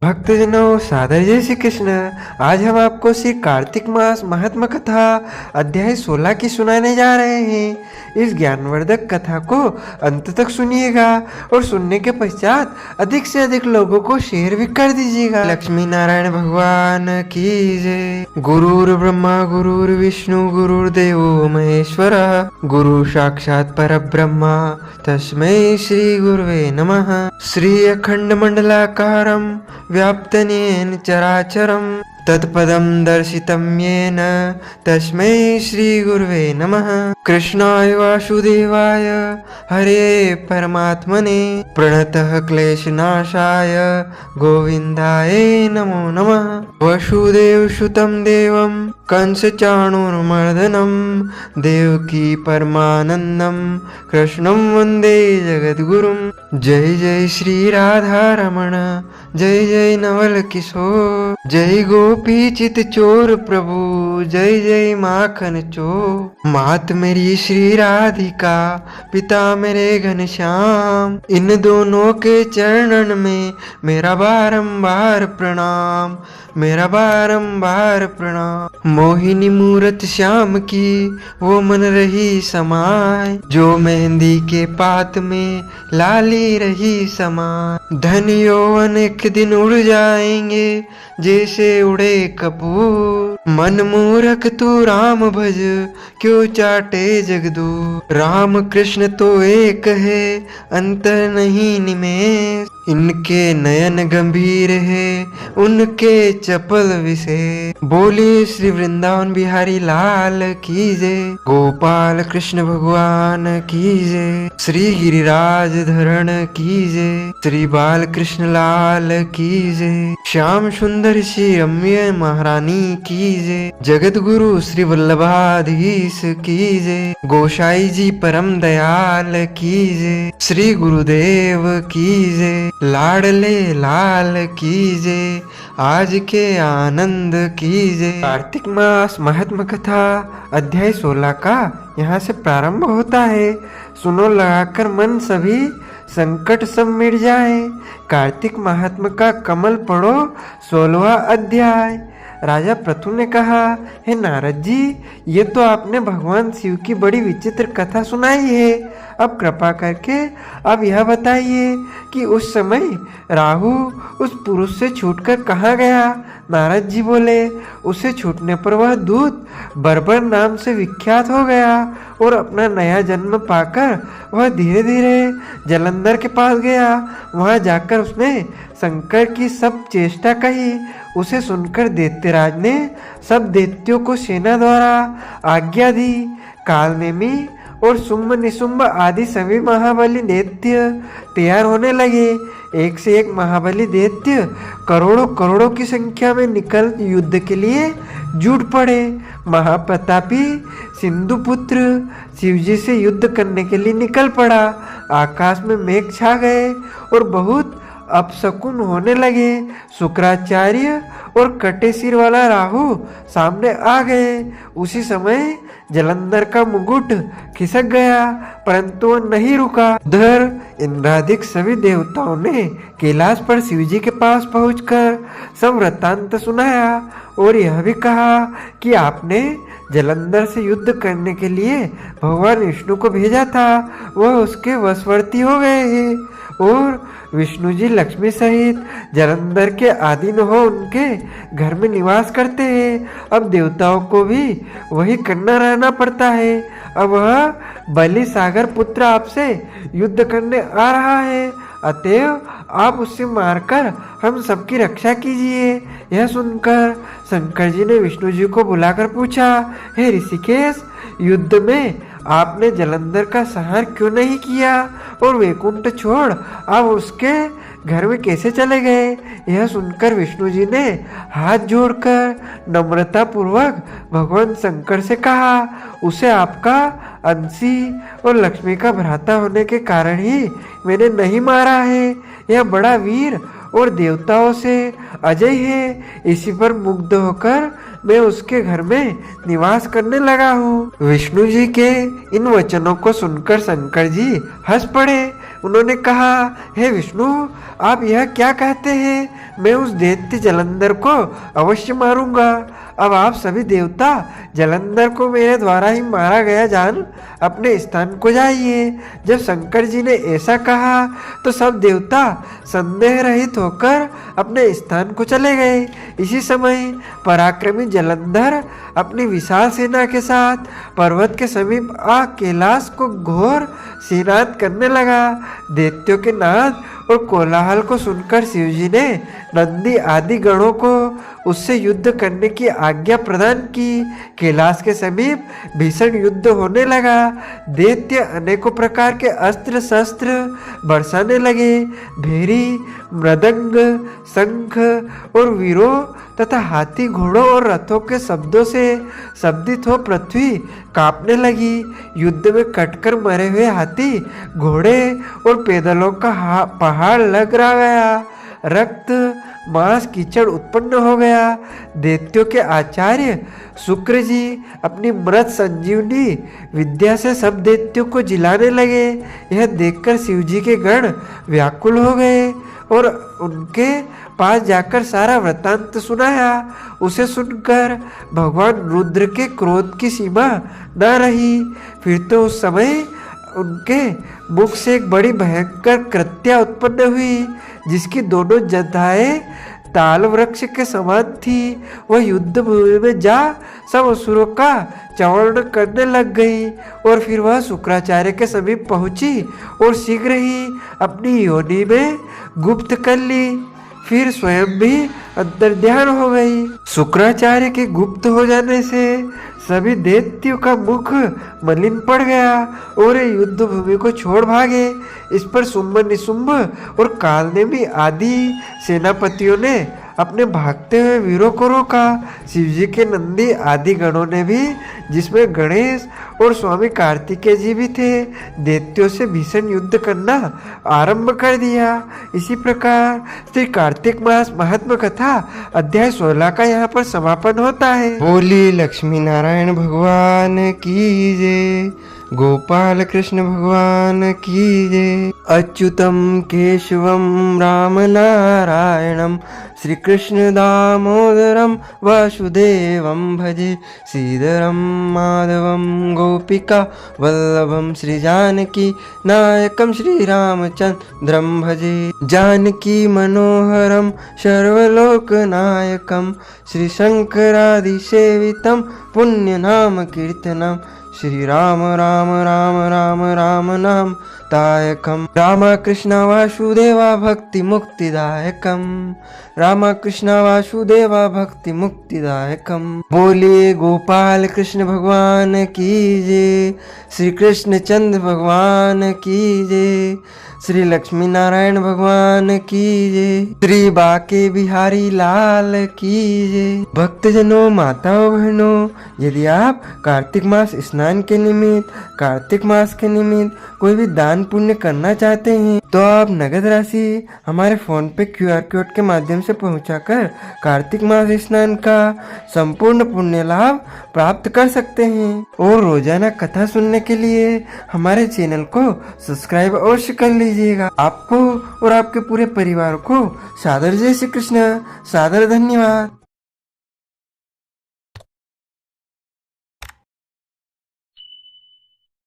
भक्तजनों, सादर जय श्री कृष्ण। आज हम आपको श्री कार्तिक मास महात्मा कथा अध्याय 16 की सुनाने जा रहे हैं। इस ज्ञानवर्धक कथा को अंत तक सुनिएगा और सुनने के पश्चात अधिक से अधिक लोगों को शेयर भी कर दीजिएगा। लक्ष्मी नारायण भगवान की जय। गुरुर् ब्रह्मा गुरुर्विष्णु गुरुर्देवो महेश्वर गुरु साक्षात् परब्रह्म तस्मै श्री गुरुवे नमः। श्री अखंड मंडलाकारं व्याप्तं येन चराचरं तत्पदं दर्शितं येन तस्मै श्री गुरुवे नमः। कृष्णाय वासुदेवाय हरे परमात्मने प्रणतः क्लेशनाशाय गोविन्दाय नमो नमः। वसुदेवसुतं देवं कंसचाणूरमर्दनं देवकी परमानन्दं कृष्णं वन्दे जगद्गुरुं। जय जय श्री राधा रमण जय जय नवल किशोर जय गोपी चित चोर प्रभु जय जय माखन चोर। मात मेरी श्री राधिका पिता मेरे घनश्याम इन दोनों के चरणन में मेरा बारंबार प्रणाम मेरा बारंबार प्रणाम। मोहिनी मूरत श्याम की वो मन रही समाय जो मेहंदी के पात में लाली रही समाय। धन यौवन एक दिन उड़ जाएंगे जैसे उड़े कपूर। मन मूरख तू राम भज क्यों चाटे जगदूर। राम कृष्ण तो एक है अंतर नहीं निमेष। इनके नयन गंभीर है उनके चपल विशेष। बोले श्री वृंदावन बिहारी लाल की जय। गोपाल कृष्ण भगवान की जय। श्री गिरिराज धरण की जय। श्री बाल कृष्ण लाल की जय। श्याम सुंदर श्री रम्य महारानी की जय। जगत गुरु श्री वल्लभाधीश की जय। गोसाई जी परम दयाल की जय। श्री गुरुदेव की जय। लाडले लाल की जय। आज के आनंद की जय। कार्तिक मास महात्मा कथा अध्याय 16 का यहाँ से प्रारंभ होता है। सुनो लगाकर मन, सभी संकट सब मिट जाए। कार्तिक महात्मा का कमल पढ़ो 16वां अध्याय। राजा पृथु ने कहा, हे नारद जी, ये तो आपने भगवान शिव की बड़ी विचित्र कथा सुनाई है। अब कृपा करके अब यह बताइए कि उस समय राहु उस पुरुष से छूटकर कहाँ गया। नारद जी बोले, उसे छूटने पर वह दूत बर्बर नाम से विख्यात हो गया और अपना नया जन्म पाकर वह धीरे धीरे जलंधर के पास गया। वहां जाकर उसने शंकर की सब चेष्टा कही। उसे सुनकर दैत्यराज ने सब दैत्यों को सेना द्वारा आज्ञा दी। कालनेमी और शुंभ निशुंभ आदि सभी महाबली दैत्य तैयार होने लगे। एक से एक महाबली दैत्य करोड़ों करोड़ों की संख्या में निकल युद्ध के लिए जुट पड़े। महाप्रतापी सिंधुपुत्र शिवजी से युद्ध करने के लिए निकल पड़ा। आकाश में मेघ छा गए और बहुत अपशकुन होने लगे। शुक्राचार्य और कटे सिर वाला राहु सामने आ गए। उसी समय जलंधर का मुकुट खिसक गया, परंतु वह नहीं रुका। उधर इंद्रादिक सभी देवताओं ने कैलाश पर शिवजी के पास पहुंचकर सब वृत्तांत सुनाया और यह भी कहा कि आपने जलंधर से युद्ध करने के लिए भगवान विष्णु को भेजा था, वह उसके वशवर्ती हो गए हैं और विष्णु जी लक्ष्मी सहित जलंधर के आधीन हो उनके घर में निवास करते हैं। अब देवताओं को भी वही करना रहना पड़ता है। अब वह बलि सागर पुत्र आपसे युद्ध करने आ रहा है, अतएव आप उससे मारकर हम सबकी रक्षा कीजिए। यह सुनकर शंकर जी ने विष्णु जी को बुलाकर पूछा, हे ऋषिकेश, युद्ध में आपने जलंधर का संहार क्यों नहीं किया और वैकुंठ छोड़ आप उसके घर में कैसे चले गए। यह सुनकर विष्णु जी ने हाथ जोड़कर नम्रता पूर्वक भगवान शंकर से कहा, उसे आपका अंशी और लक्ष्मी का भ्राता होने के कारण ही मैंने नहीं मारा है। यह बड़ा वीर और देवताओं से अजय है। इसी पर मुग्ध होकर मैं उसके घर में निवास करने लगा हूँ। विष्णु जी के इन वचनों को सुनकर शंकर जी हंस पड़े। उन्होंने कहा, हे विष्णु, आप यह क्या कहते हैं? मैं उस दैत्य जलंधर को अवश्य मारूंगा। अब आप सभी देवता जलंधर को मेरे द्वारा ही मारा गया जान अपने स्थान को जाइए। जब शंकर जी ने ऐसा कहा तो सब देवता संदेह रहित होकर अपने स्थान को चले गए। इसी समय पराक्रमी जलंधर अपनी विशाल सेना के साथ पर्वत के समीप आ कैलाश को घोर सेनाद करने लगा। दैत्यों के नाद और कोलाहल को सुनकर शिवजी ने नंदी आदि गणों को उससे युद्ध करने की आज्ञा प्रदान की। कैलाश के समीप भीषण युद्ध होने लगा। दैत्य अनेकों प्रकार के अस्त्र शस्त्र बरसाने लगे। भेरी, मृदंग, शंख और वीरों तथा हाथी, घोड़ों और रथों के शब्दों से शब्दित हो पृथ्वी कांपने लगी। युद्ध में कटकर मरे हुए हाथी, घोड़े और पैदलों का पहाड़ लग रहा गया। रक्त, मांस, कीचड़ उत्पन्न हो गया। दैत्यों के आचार्य शुक्र जी अपनी मृत संजीवनी विद्या से सब दैत्यों को जिलाने लगे। यह देखकर शिवजी के गण व्याकुल हो गए और उनके पास जाकर सारा वृत्तांत सुनाया। उसे सुनकर भगवान रुद्र के क्रोध की सीमा न रही। फिर तो उस समय उनके मुख से एक बड़ी भयंकर कृत्या उत्पन्न हुई, जिसकी दोनों जटाएं ताल वृक्ष के समान थी। वह युद्ध भूमि में जा सब असुरों का चवर्ण करने लग गई और फिर वह शुक्राचार्य के समीप पहुंची और शीघ्र ही अपनी योनि में गुप्त कर ली। फिर स्वयं भी अंतर्ध्यान हो गई। शुक्राचार्य के गुप्त हो जाने से सभी दैत्यों का मुख मलिन पड़ गया और युद्ध भूमि को छोड़ भागे। इस पर शुंभ, निशुंभ और कालनेमी आदि सेनापतियों ने अपने भागते हुए वीरों को रोका। शिवजी के नंदी आदि गणों ने भी, जिसमें गणेश और स्वामी कार्तिकेय जी भी थे, दैत्यों से भीषण युद्ध करना आरंभ कर दिया। इसी प्रकार श्री कार्तिक मास महात्म कथा अध्याय 16 का यहाँ पर समापन होता है। बोली लक्ष्मी नारायण भगवान की जय, गोपाल कृष्ण भगवान की जय। अच्युतम केशवम राम नारायणम श्री कृष्ण दामोदरम वासुदेवम भजे। श्रीधरम माधवम गोपिका वल्लभम श्री जानकी नायकम श्री रामचंद्रम भजे। जानकी मनोहरम सर्वलोक नायकम श्री शंकरादि सेवितम पुण्य नाम कीर्तनम। श्री राम राम राम राम राम नाम दायकम। राम कृष्ण वासुदेवा भक्ति मुक्तिदायकम। राम कृष्ण वासुदेवा भक्ति मुक्तिदायकम। बोलिए गोपाल कृष्ण भगवान की जय, श्री कृष्ण चंद्र भगवान की जय, श्री लक्ष्मी नारायण भगवान की जय, श्री बाके बिहारी लाल की जय। भक्तजनों, माताओं, बहनों, यदि आप कार्तिक मास स्नान के निमित्त, कार्तिक मास के निमित्त कोई भी दान पुण्य करना चाहते हैं तो आप नगद राशि हमारे फोन पे QR कोड के माध्यम से पहुंचाकर कार्तिक मास स्नान का संपूर्ण पुण्य लाभ प्राप्त कर सकते हैं। और रोजाना कथा सुनने के लिए हमारे चैनल को सब्सक्राइब अवश्य कर लीजिएगा। आपको और आपके पूरे परिवार को सादर जय श्री कृष्ण, सादर धन्यवाद।